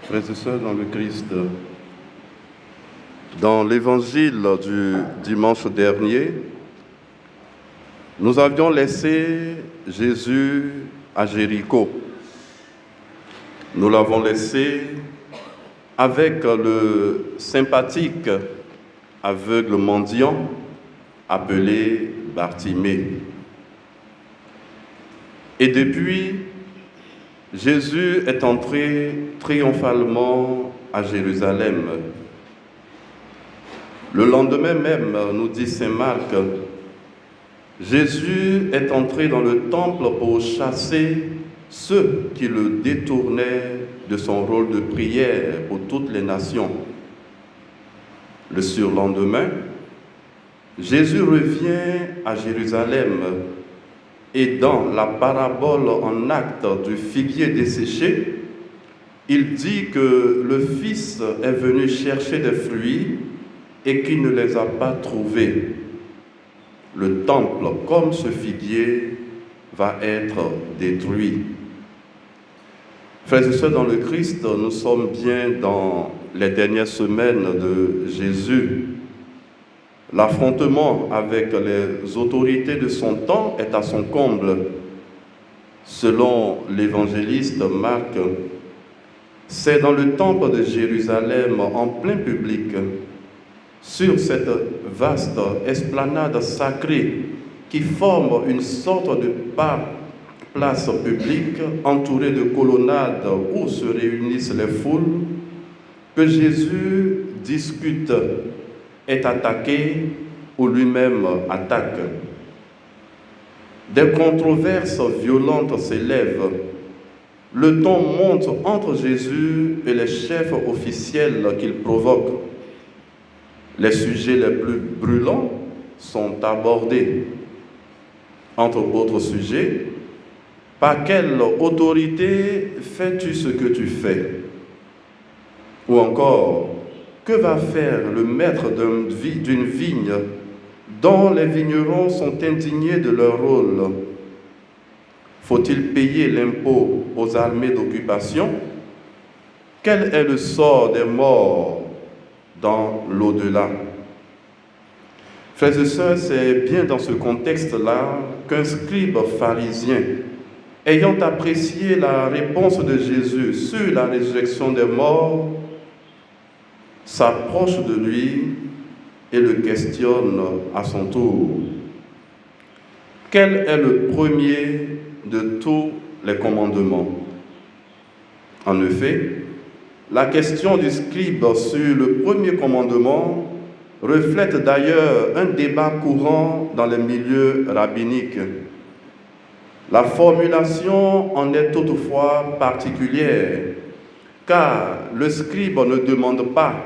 Frères et sœurs dans le Christ, dans l'évangile du dimanche dernier, nous avions laissé Jésus à Jéricho. Nous l'avons laissé avec le sympathique aveugle mendiant appelé Bartimée. Et depuis, Jésus est entré triomphalement à Jérusalem. Le lendemain même, nous dit saint Marc, Jésus est entré dans le temple pour chasser ceux qui le détournaient de son rôle de prière pour toutes les nations. Le surlendemain, Jésus revient à Jérusalem et dans la parabole en acte du figuier desséché, il dit que le Fils est venu chercher des fruits et qu'il ne les a pas trouvés. Le temple, comme ce figuier, va être détruit. Frères et sœurs dans le Christ, nous sommes bien dans les dernières semaines de Jésus. L'affrontement avec les autorités de son temps est à son comble. Selon l'évangéliste Marc, c'est dans le temple de Jérusalem, en plein public, sur cette vaste esplanade sacrée qui forme une sorte de place publique entourée de colonnades où se réunissent les foules, que Jésus discute, est attaqué ou lui-même attaque. Des controverses violentes s'élèvent. Le ton monte entre Jésus et les chefs officiels qu'il provoque. Les sujets les plus brûlants sont abordés. Entre autres sujets, par quelle autorité fais-tu ce que tu fais? Ou encore, que va faire le maître d'une vigne dont les vignerons sont indignés de leur rôle? Faut-il payer l'impôt aux armées d'occupation? Quel est le sort des morts dans l'au-delà? Frères et sœurs, c'est bien dans ce contexte-là qu'un scribe pharisien, ayant apprécié la réponse de Jésus sur la résurrection des morts, s'approche de lui et le questionne à son tour. Quel est le premier de tous les commandements? En effet, la question du scribe sur le premier commandement reflète d'ailleurs un débat courant dans les milieux rabbiniques. La formulation en est toutefois particulière, car le scribe ne demande pas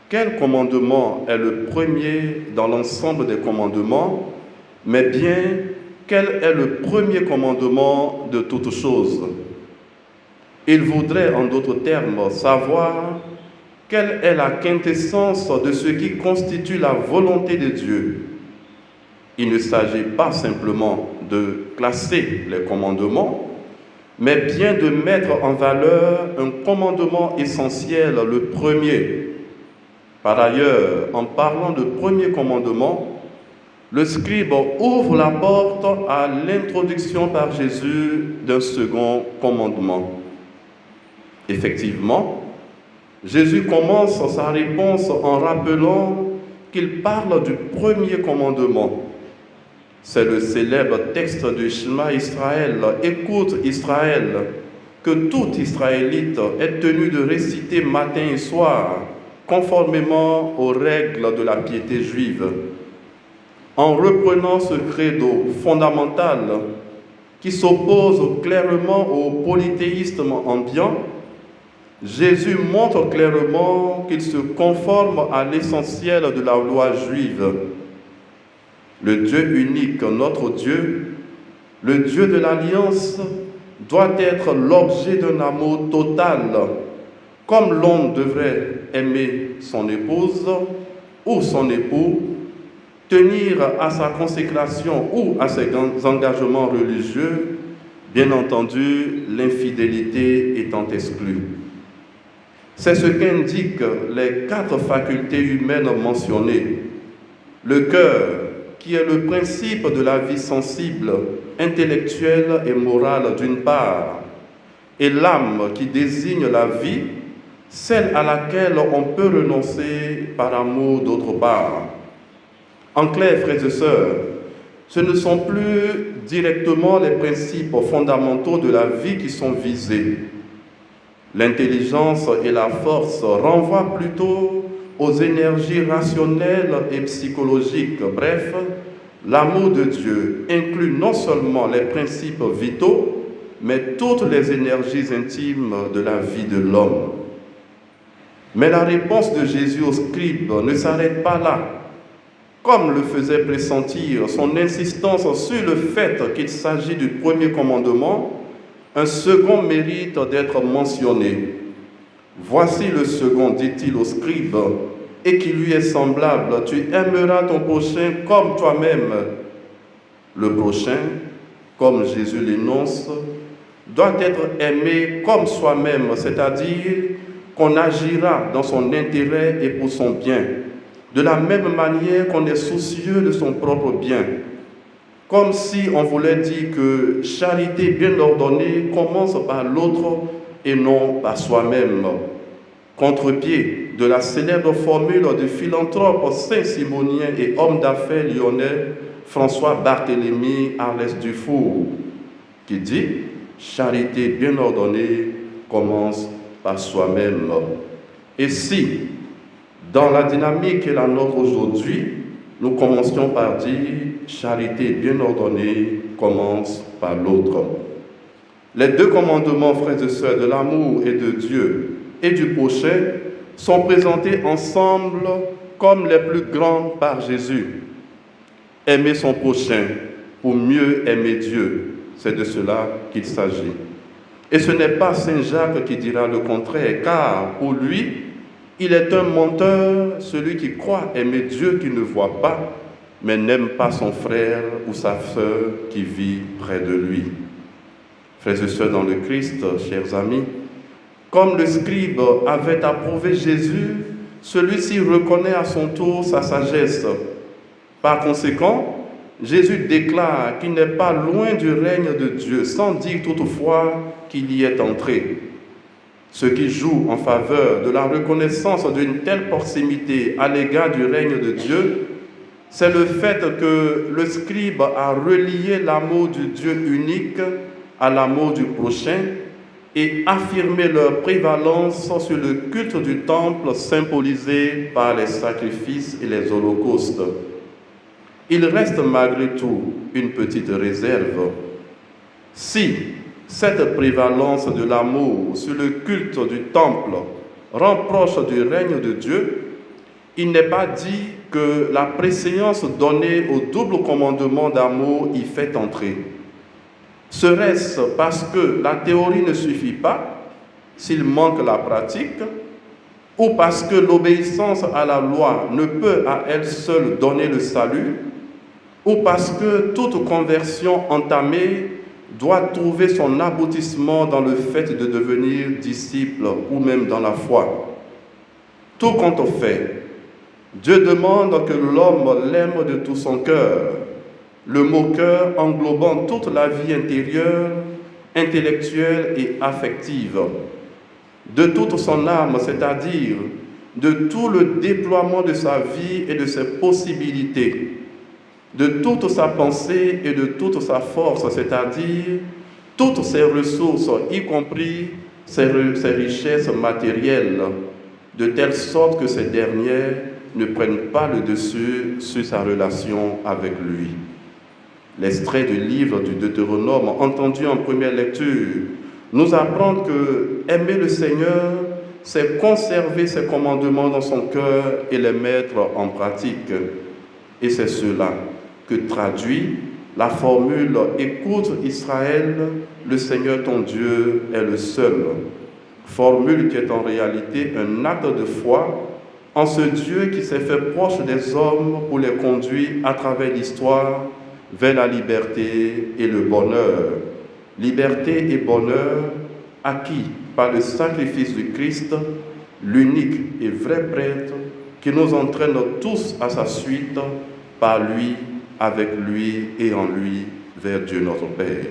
quel commandement est le premier dans l'ensemble des commandements, mais bien quel est le premier commandement de toutes choses. Il voudrait, en d'autres termes, savoir quelle est la quintessence de ce qui constitue la volonté de Dieu. Il ne s'agit pas simplement de classer les commandements, mais bien de mettre en valeur un commandement essentiel, le premier. Par ailleurs, en parlant de premier commandement, le scribe ouvre la porte à l'introduction par Jésus d'un second commandement. Effectivement, Jésus commence sa réponse en rappelant qu'il parle du premier commandement. C'est le célèbre texte du Shema Israël, « Écoute Israël », que tout Israélite est tenu de réciter matin et soir, conformément aux règles de la piété juive. En reprenant ce credo fondamental qui s'oppose clairement au polythéisme ambiant, Jésus montre clairement qu'il se conforme à l'essentiel de la loi juive. Le Dieu unique, notre Dieu, le Dieu de l'Alliance, doit être l'objet d'un amour total, comme l'homme devrait aimer son épouse ou son époux, tenir à sa consécration ou à ses engagements religieux, bien entendu, l'infidélité étant exclue. C'est ce qu'indiquent les 4 facultés humaines mentionnées. Le cœur, qui est le principe de la vie sensible, intellectuelle et morale d'une part, et l'âme qui désigne la vie, celle à laquelle on peut renoncer par amour d'autre part. En clair, frères et sœurs, ce ne sont plus directement les principes fondamentaux de la vie qui sont visés. L'intelligence et la force renvoient plutôt aux énergies rationnelles et psychologiques. Bref, l'amour de Dieu inclut non seulement les principes vitaux, mais toutes les énergies intimes de la vie de l'homme. Mais la réponse de Jésus aux scribes ne s'arrête pas là. Comme le faisait pressentir son insistance sur le fait qu'il s'agit du premier commandement, un second mérite d'être mentionné. Voici le second, dit-il au scribe, et qui lui est semblable. Tu aimeras ton prochain comme toi-même. Le prochain, comme Jésus l'énonce, doit être aimé comme soi-même, c'est-à-dire qu'on agira dans son intérêt et pour son bien, de la même manière qu'on est soucieux de son propre bien. Comme si on voulait dire que charité bien ordonnée commence par l'autre et non par soi-même. Contre-pied de la célèbre formule du philanthrope Saint-Simonien et homme d'affaires lyonnais François Barthélemy Arlès Dufour, qui dit « Charité bien ordonnée commence par soi-même ». Et si, dans la dynamique qui est la nôtre aujourd'hui, nous commencions par dire « Charité bien ordonnée commence par l'autre ». Les 2 commandements, frères et sœurs, de l'amour et de Dieu et du prochain sont présentés ensemble comme les plus grands par Jésus. Aimer son prochain pour mieux aimer Dieu, c'est de cela qu'il s'agit. Et ce n'est pas Saint Jacques qui dira le contraire, car pour lui, il est un menteur, celui qui croit aimer Dieu qui ne voit pas, mais n'aime pas son frère ou sa sœur qui vit près de lui. Frères et sœurs dans le Christ, chers amis, comme le scribe avait approuvé Jésus, celui-ci reconnaît à son tour sa sagesse. Par conséquent, Jésus déclare qu'il n'est pas loin du règne de Dieu, sans dire toutefois qu'il y est entré. Ce qui joue en faveur de la reconnaissance d'une telle proximité à l'égard du règne de Dieu, c'est le fait que le scribe a relié l'amour du Dieu unique à l'amour du prochain et affirmé leur prévalence sur le culte du temple symbolisé par les sacrifices et les holocaustes. Il reste malgré tout une petite réserve. Si cette prévalence de l'amour sur le culte du temple rend proche du règne de Dieu, il n'est pas dit que la préséance donnée au double commandement d'amour y fait entrer. Serait-ce parce que la théorie ne suffit pas, s'il manque la pratique, ou parce que l'obéissance à la loi ne peut à elle seule donner le salut, ou parce que toute conversion entamée doit trouver son aboutissement dans le fait de devenir disciple ou même dans la foi. Tout compte fait, Dieu demande que l'homme l'aime de tout son cœur, le mot cœur englobant toute la vie intérieure, intellectuelle et affective, de toute son âme, c'est-à-dire de tout le déploiement de sa vie et de ses possibilités, de toute sa pensée et de toute sa force, c'est-à-dire toutes ses ressources, y compris ses richesses matérielles, de telle sorte que ces dernières ne prennent pas le dessus sur sa relation avec lui. L'extrait du livre du Deutéronome, entendu en première lecture, nous apprend que aimer le Seigneur, c'est conserver ses commandements dans son cœur et les mettre en pratique. Et c'est cela que traduit la formule « Écoute Israël, le Seigneur ton Dieu est le seul ». Formule qui est en réalité un acte de foi en ce Dieu qui s'est fait proche des hommes pour les conduire à travers l'histoire vers la liberté et le bonheur. Liberté et bonheur acquis par le sacrifice du Christ l'unique et vrai prêtre qui nous entraîne tous à sa suite, par lui, avec lui et en lui, vers Dieu notre Père.